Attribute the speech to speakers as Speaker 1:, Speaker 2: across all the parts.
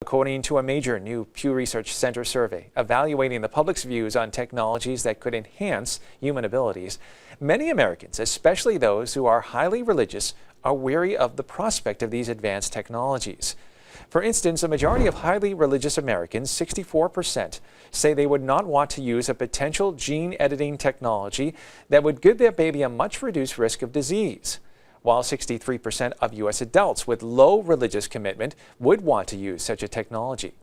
Speaker 1: according to a major new Pew Research Center survey evaluating the public's views on technologies that could enhance human abilities. Many Americans, especially those who are highly religious, are wary of the prospect of these advanced technologies. For instance, a majority of highly religious Americans, 64%, say they would not want to use a potential gene editing technology that would give their baby a much reduced risk of disease, while 63% of U.S. adults with low religious commitment would want to use such a technology.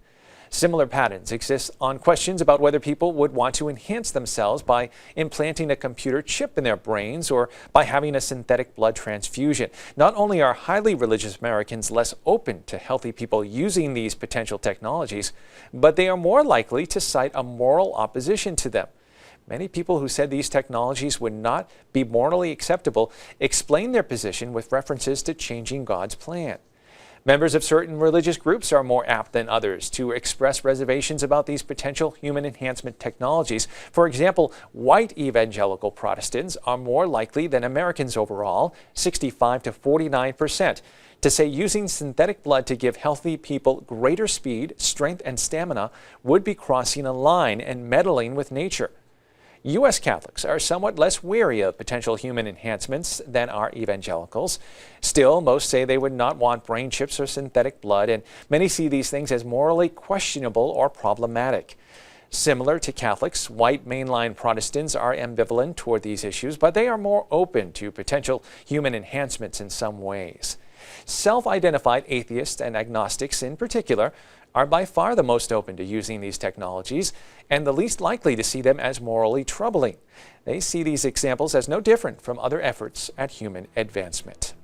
Speaker 1: Similar patterns exist on questions about whether people would want to enhance themselves by implanting a computer chip in their brains or by having a synthetic blood transfusion. Not only are highly religious Americans less open to healthy people using these potential technologies, but they are more likely to cite a moral opposition to them. Many people who said these technologies would not be morally acceptable explain their position with references to changing God's plan. Members of certain religious groups are more apt than others to express reservations about these potential human enhancement technologies. For example, white evangelical Protestants are more likely than Americans overall, 65 to 49%, to say using synthetic blood to give healthy people greater speed, strength, and stamina would be crossing a line and meddling with nature. U.S. Catholics are somewhat less wary of potential human enhancements than are evangelicals. Still, most say they would not want brain chips or synthetic blood, and many see these things as morally questionable or problematic. Similar to Catholics, white mainline Protestants are ambivalent toward these issues, but they are more open to potential human enhancements in some ways. Self-identified atheists and agnostics in particular are by far the most open to using these technologies and the least likely to see them as morally troubling. They see these examples as no different from other efforts at human advancement.